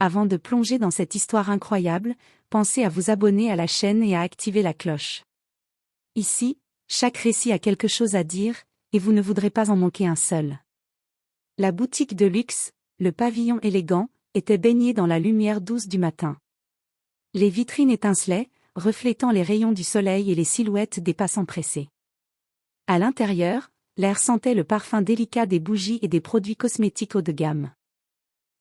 Avant de plonger dans cette histoire incroyable, pensez à vous abonner à la chaîne et à activer la cloche. Ici, chaque récit a quelque chose à dire, et vous ne voudrez pas en manquer un seul. La boutique de luxe, le pavillon élégant, était baignée dans la lumière douce du matin. Les vitrines étincelaient, reflétant les rayons du soleil et les silhouettes des passants pressés. À l'intérieur, l'air sentait le parfum délicat des bougies et des produits cosmétiques haut de gamme.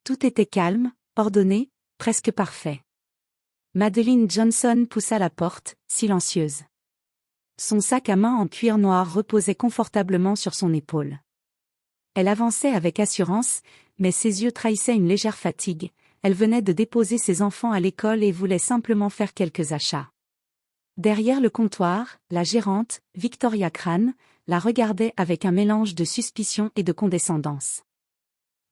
Tout était calme, ordonné, presque parfait. Madeline Johnson poussa la porte, silencieuse. Son sac à main en cuir noir reposait confortablement sur son épaule. Elle avançait avec assurance, mais ses yeux trahissaient une légère fatigue. Elle venait de déposer ses enfants à l'école et voulait simplement faire quelques achats. Derrière le comptoir, la gérante, Victoria Crane, la regardait avec un mélange de suspicion et de condescendance.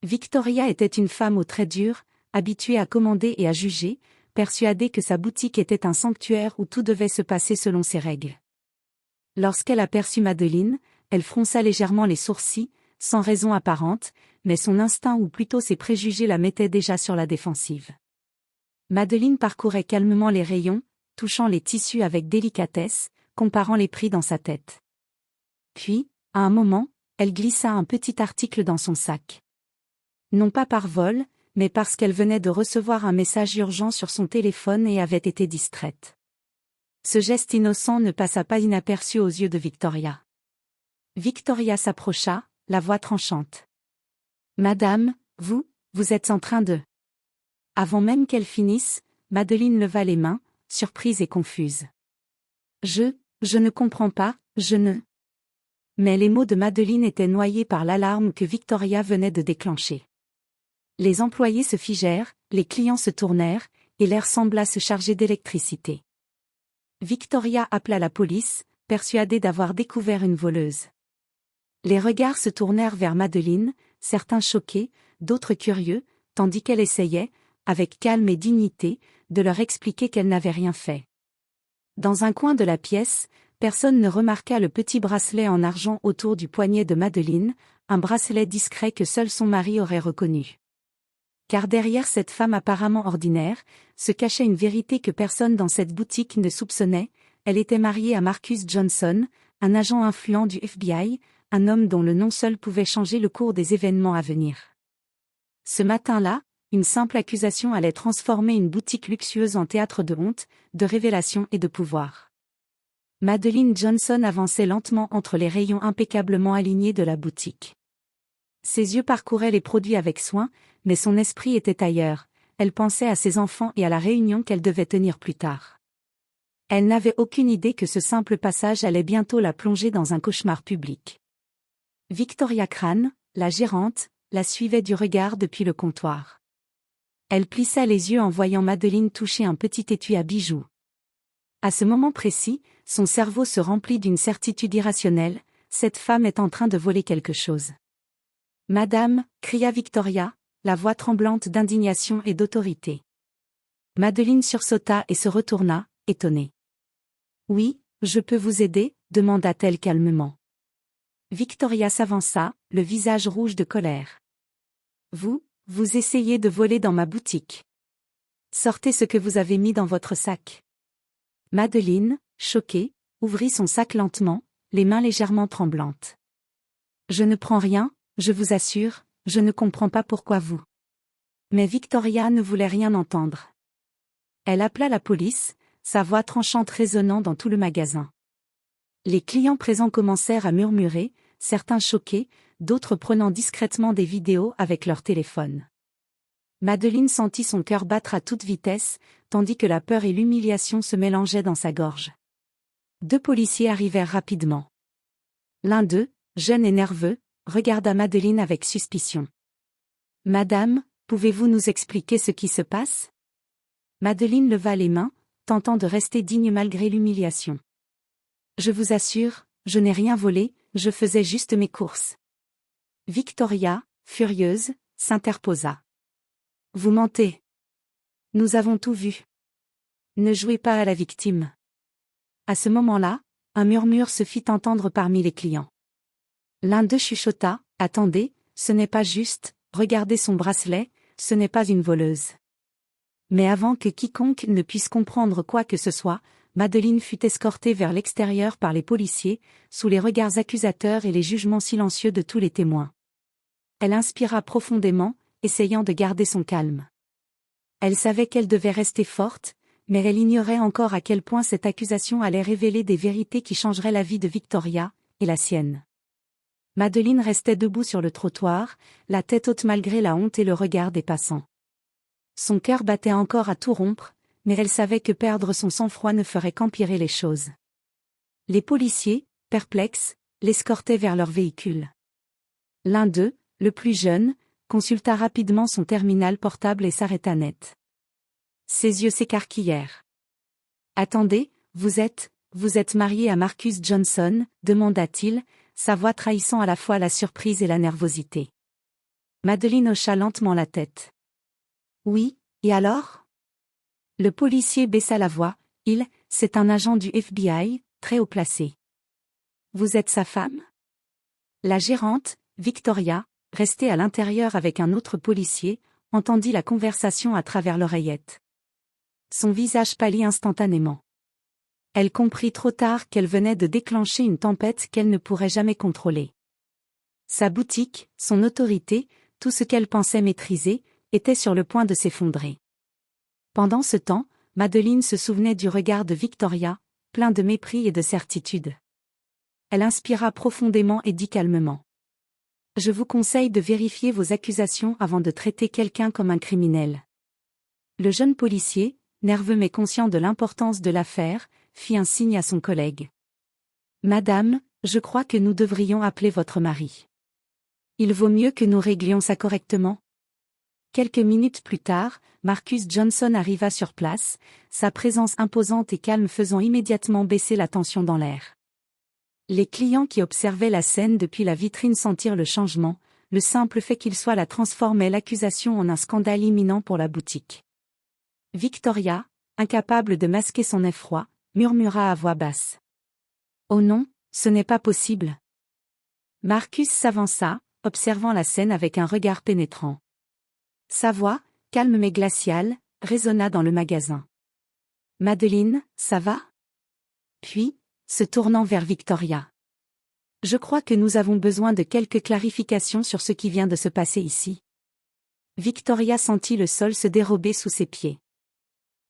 Victoria était une femme aux traits durs, habituée à commander et à juger, persuadée que sa boutique était un sanctuaire où tout devait se passer selon ses règles. Lorsqu'elle aperçut Madeline, elle fronça légèrement les sourcils, sans raison apparente, mais son instinct ou plutôt ses préjugés la mettaient déjà sur la défensive. Madeline parcourait calmement les rayons, touchant les tissus avec délicatesse, comparant les prix dans sa tête. Puis, à un moment, elle glissa un petit article dans son sac. Non pas par vol, mais parce qu'elle venait de recevoir un message urgent sur son téléphone et avait été distraite. Ce geste innocent ne passa pas inaperçu aux yeux de Victoria. Victoria s'approcha, la voix tranchante. « Madame, vous êtes en train de… » Avant même qu'elle finisse, Madeline leva les mains, surprise et confuse. « Je ne comprends pas, je ne… » Mais les mots de Madeline étaient noyés par l'alarme que Victoria venait de déclencher. Les employés se figèrent, les clients se tournèrent, et l'air sembla se charger d'électricité. Victoria appela la police, persuadée d'avoir découvert une voleuse. Les regards se tournèrent vers Madeline, certains choqués, d'autres curieux, tandis qu'elle essayait, avec calme et dignité, de leur expliquer qu'elle n'avait rien fait. Dans un coin de la pièce, personne ne remarqua le petit bracelet en argent autour du poignet de Madeline, un bracelet discret que seul son mari aurait reconnu. Car derrière cette femme apparemment ordinaire, se cachait une vérité que personne dans cette boutique ne soupçonnait. Elle était mariée à Marcus Johnson, un agent influent du FBI, un homme dont le nom seul pouvait changer le cours des événements à venir. Ce matin-là, une simple accusation allait transformer une boutique luxueuse en théâtre de honte, de révélation et de pouvoir. Madeline Johnson avançait lentement entre les rayons impeccablement alignés de la boutique. Ses yeux parcouraient les produits avec soin, mais son esprit était ailleurs. Elle pensait à ses enfants et à la réunion qu'elle devait tenir plus tard. Elle n'avait aucune idée que ce simple passage allait bientôt la plonger dans un cauchemar public. Victoria Crane, la gérante, la suivait du regard depuis le comptoir. Elle plissa les yeux en voyant Madeline toucher un petit étui à bijoux. À ce moment précis, son cerveau se remplit d'une certitude irrationnelle, cette femme est en train de voler quelque chose. « Madame » cria Victoria, la voix tremblante d'indignation et d'autorité. Madeline sursauta et se retourna, étonnée. « Oui, je peux vous aider » demanda-t-elle calmement. Victoria s'avança, le visage rouge de colère. « Vous essayez de voler dans ma boutique. Sortez ce que vous avez mis dans votre sac. » Madeline, choquée, ouvrit son sac lentement, les mains légèrement tremblantes. « Je ne prends rien, je vous assure, je ne comprends pas pourquoi vous… » Mais Victoria ne voulait rien entendre. Elle appela la police, sa voix tranchante résonnant dans tout le magasin. Les clients présents commencèrent à murmurer, certains choqués, d'autres prenant discrètement des vidéos avec leur téléphone. Madeline sentit son cœur battre à toute vitesse, tandis que la peur et l'humiliation se mélangeaient dans sa gorge. 2 policiers arrivèrent rapidement. L'un d'eux, jeune et nerveux, regarda Madeline avec suspicion. « Madame, pouvez-vous nous expliquer ce qui se passe ?» Madeline leva les mains, tentant de rester digne malgré l'humiliation. « Je vous assure, je n'ai rien volé, je faisais juste mes courses. » Victoria, furieuse, s'interposa. « Vous mentez. Nous avons tout vu. Ne jouez pas à la victime. » À ce moment-là, un murmure se fit entendre parmi les clients. L'un d'eux chuchota, « Attendez, ce n'est pas juste, regardez son bracelet, ce n'est pas une voleuse. » Mais avant que quiconque ne puisse comprendre quoi que ce soit, Madeleine fut escortée vers l'extérieur par les policiers, sous les regards accusateurs et les jugements silencieux de tous les témoins. Elle inspira profondément, essayant de garder son calme. Elle savait qu'elle devait rester forte, mais elle ignorait encore à quel point cette accusation allait révéler des vérités qui changeraient la vie de Victoria, et la sienne. Madeleine restait debout sur le trottoir, la tête haute malgré la honte et le regard des passants. Son cœur battait encore à tout rompre, mais elle savait que perdre son sang-froid ne ferait qu'empirer les choses. Les policiers, perplexes, l'escortaient vers leur véhicule. L'un d'eux, le plus jeune, consulta rapidement son terminal portable et s'arrêta net. Ses yeux s'écarquillèrent. « Attendez, vous êtes marié à Marcus Johnson ?» demanda-t-il, sa voix trahissant à la fois la surprise et la nervosité. Madeleine hocha lentement la tête. « Oui, et alors ?» Le policier baissa la voix. « C'est un agent du FBI, très haut placé. »« Vous êtes sa femme ?» La gérante, Victoria, restée à l'intérieur avec un autre policier, entendit la conversation à travers l'oreillette. Son visage pâlit instantanément. Elle comprit trop tard qu'elle venait de déclencher une tempête qu'elle ne pourrait jamais contrôler. Sa boutique, son autorité, tout ce qu'elle pensait maîtriser, était sur le point de s'effondrer. Pendant ce temps, Madeleine se souvenait du regard de Victoria, plein de mépris et de certitude. Elle inspira profondément et dit calmement. « Je vous conseille de vérifier vos accusations avant de traiter quelqu'un comme un criminel. » Le jeune policier, nerveux mais conscient de l'importance de l'affaire, fit un signe à son collègue. « Madame, je crois que nous devrions appeler votre mari. Il vaut mieux que nous réglions ça correctement. » Quelques minutes plus tard, Marcus Johnson arriva sur place, sa présence imposante et calme faisant immédiatement baisser la tension dans l'air. Les clients qui observaient la scène depuis la vitrine sentirent le changement, le simple fait qu'il soit là transformait l'accusation en un scandale imminent pour la boutique. Victoria, incapable de masquer son effroi, murmura à voix basse. « Oh non, ce n'est pas possible. » Marcus s'avança, observant la scène avec un regard pénétrant. Sa voix, calme mais glaciale, résonna dans le magasin. « Madeleine, ça va ?» Puis, se tournant vers Victoria. « Je crois que nous avons besoin de quelques clarifications sur ce qui vient de se passer ici. » Victoria sentit le sol se dérober sous ses pieds.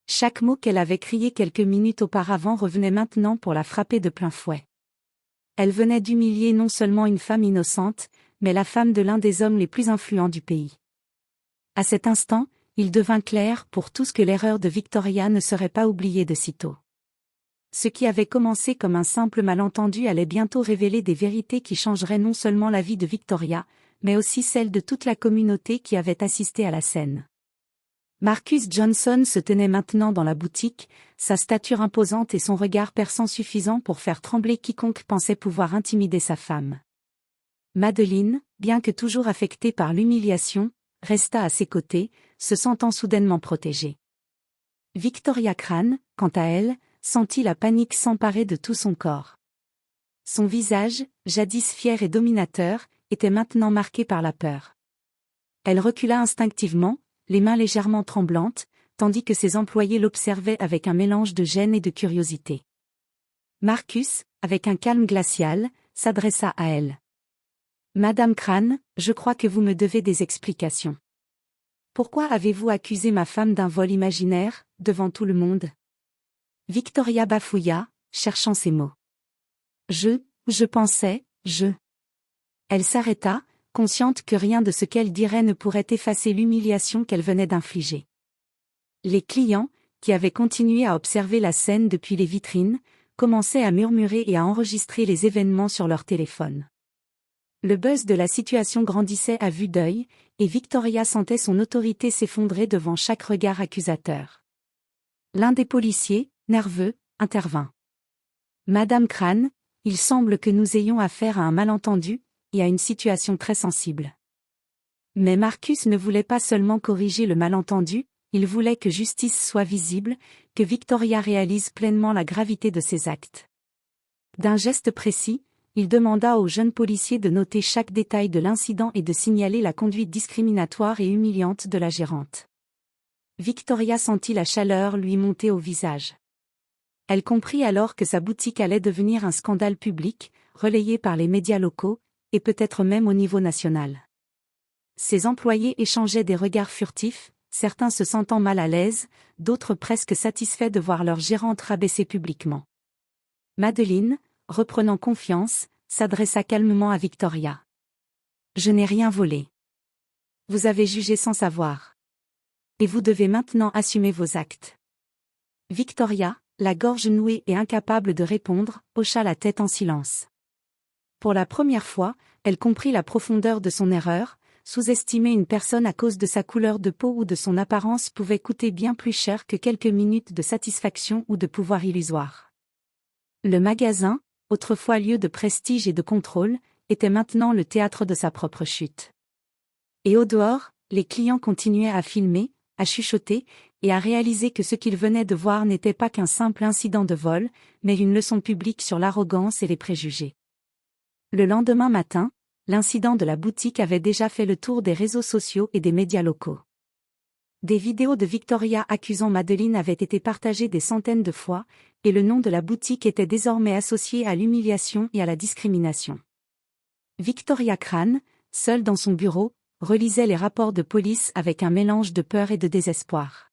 Chaque mot qu'elle avait crié quelques minutes auparavant revenait maintenant pour la frapper de plein fouet. Elle venait d'humilier non seulement une femme innocente, mais la femme de l'un des hommes les plus influents du pays. À cet instant, il devint clair pour tous que l'erreur de Victoria ne serait pas oubliée de sitôt. Ce qui avait commencé comme un simple malentendu allait bientôt révéler des vérités qui changeraient non seulement la vie de Victoria, mais aussi celle de toute la communauté qui avait assisté à la scène. Marcus Johnson se tenait maintenant dans la boutique, sa stature imposante et son regard perçant suffisant pour faire trembler quiconque pensait pouvoir intimider sa femme. Madeleine, bien que toujours affectée par l'humiliation, resta à ses côtés, se sentant soudainement protégée. Victoria Crane, quant à elle, sentit la panique s'emparer de tout son corps. Son visage, jadis fier et dominateur, était maintenant marqué par la peur. Elle recula instinctivement, les mains légèrement tremblantes, tandis que ses employés l'observaient avec un mélange de gêne et de curiosité. Marcus, avec un calme glacial, s'adressa à elle. « Madame Crane, je crois que vous me devez des explications. Pourquoi avez-vous accusé ma femme d'un vol imaginaire, devant tout le monde ?» Victoria bafouilla, cherchant ses mots. « Je pensais. Elle s'arrêta, consciente que rien de ce qu'elle dirait ne pourrait effacer l'humiliation qu'elle venait d'infliger. Les clients, qui avaient continué à observer la scène depuis les vitrines, commençaient à murmurer et à enregistrer les événements sur leur téléphone. Le buzz de la situation grandissait à vue d'œil, et Victoria sentait son autorité s'effondrer devant chaque regard accusateur. L'un des policiers, nerveux, intervint. « Madame Crane, il semble que nous ayons affaire à un malentendu, et à une situation très sensible. » Mais Marcus ne voulait pas seulement corriger le malentendu, il voulait que justice soit visible, que Victoria réalise pleinement la gravité de ses actes. D'un geste précis, il demanda au jeune policier de noter chaque détail de l'incident et de signaler la conduite discriminatoire et humiliante de la gérante. Victoria sentit la chaleur lui monter au visage. Elle comprit alors que sa boutique allait devenir un scandale public, relayé par les médias locaux, et peut-être même au niveau national. Ses employés échangeaient des regards furtifs, certains se sentant mal à l'aise, d'autres presque satisfaits de voir leur gérante rabaissée publiquement. Madeleine, reprenant confiance, s'adressa calmement à Victoria. « Je n'ai rien volé. Vous avez jugé sans savoir. Et vous devez maintenant assumer vos actes. » Victoria, la gorge nouée et incapable de répondre, hocha la tête en silence. Pour la première fois, elle comprit la profondeur de son erreur. Sous-estimer une personne à cause de sa couleur de peau ou de son apparence pouvait coûter bien plus cher que quelques minutes de satisfaction ou de pouvoir illusoire. Le magasin, autrefois lieu de prestige et de contrôle, était maintenant le théâtre de sa propre chute. Et au dehors, les clients continuaient à filmer, à chuchoter, et à réaliser que ce qu'ils venaient de voir n'était pas qu'un simple incident de vol, mais une leçon publique sur l'arrogance et les préjugés. Le lendemain matin, l'incident de la boutique avait déjà fait le tour des réseaux sociaux et des médias locaux. Des vidéos de Victoria accusant Madeleine avaient été partagées des centaines de fois, et le nom de la boutique était désormais associé à l'humiliation et à la discrimination. Victoria Crane, seule dans son bureau, relisait les rapports de police avec un mélange de peur et de désespoir.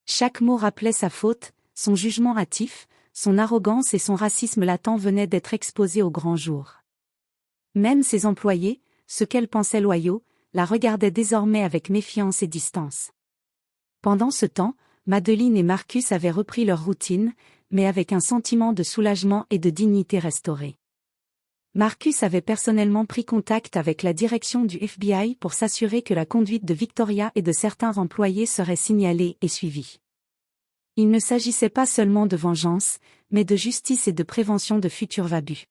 Chaque mot rappelait sa faute, son jugement hâtif, son arrogance et son racisme latent venaient d'être exposés au grand jour. Même ses employés, ceux qu'elle pensait loyaux, la regardaient désormais avec méfiance et distance. Pendant ce temps, Madeleine et Marcus avaient repris leur routine, mais avec un sentiment de soulagement et de dignité restaurée. Marcus avait personnellement pris contact avec la direction du FBI pour s'assurer que la conduite de Victoria et de certains employés serait signalée et suivie. Il ne s'agissait pas seulement de vengeance, mais de justice et de prévention de futurs abus.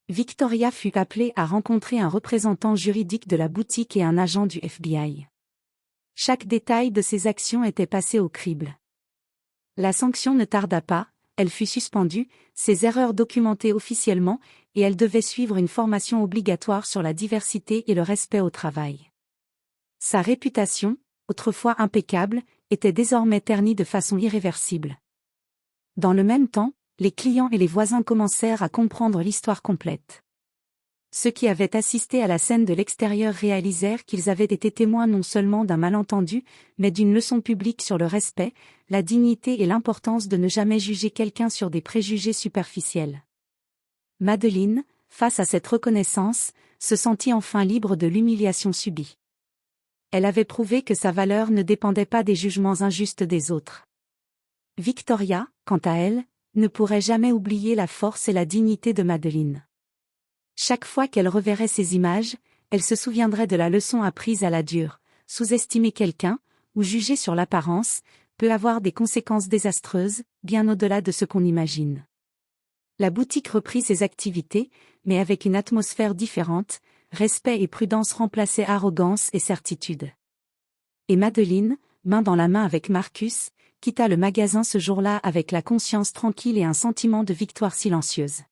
Victoria fut appelée à rencontrer un représentant juridique de la boutique et un agent du FBI. Chaque détail de ses actions était passé au crible. La sanction ne tarda pas, elle fut suspendue, ses erreurs documentées officiellement, et elle devait suivre une formation obligatoire sur la diversité et le respect au travail. Sa réputation, autrefois impeccable, était désormais ternie de façon irréversible. Dans le même temps, les clients et les voisins commencèrent à comprendre l'histoire complète. Ceux qui avaient assisté à la scène de l'extérieur réalisèrent qu'ils avaient été témoins non seulement d'un malentendu, mais d'une leçon publique sur le respect, la dignité et l'importance de ne jamais juger quelqu'un sur des préjugés superficiels. Madeleine, face à cette reconnaissance, se sentit enfin libre de l'humiliation subie. Elle avait prouvé que sa valeur ne dépendait pas des jugements injustes des autres. Victoria, quant à elle, ne pourrait jamais oublier la force et la dignité de Madeleine. Chaque fois qu'elle reverrait ces images, elle se souviendrait de la leçon apprise à la dure. Sous-estimer quelqu'un, ou juger sur l'apparence, peut avoir des conséquences désastreuses, bien au-delà de ce qu'on imagine. La boutique reprit ses activités, mais avec une atmosphère différente, respect et prudence remplaçaient arrogance et certitude. Et Madeleine, main dans la main avec Marcus, quitta le magasin ce jour-là avec la conscience tranquille et un sentiment de victoire silencieuse.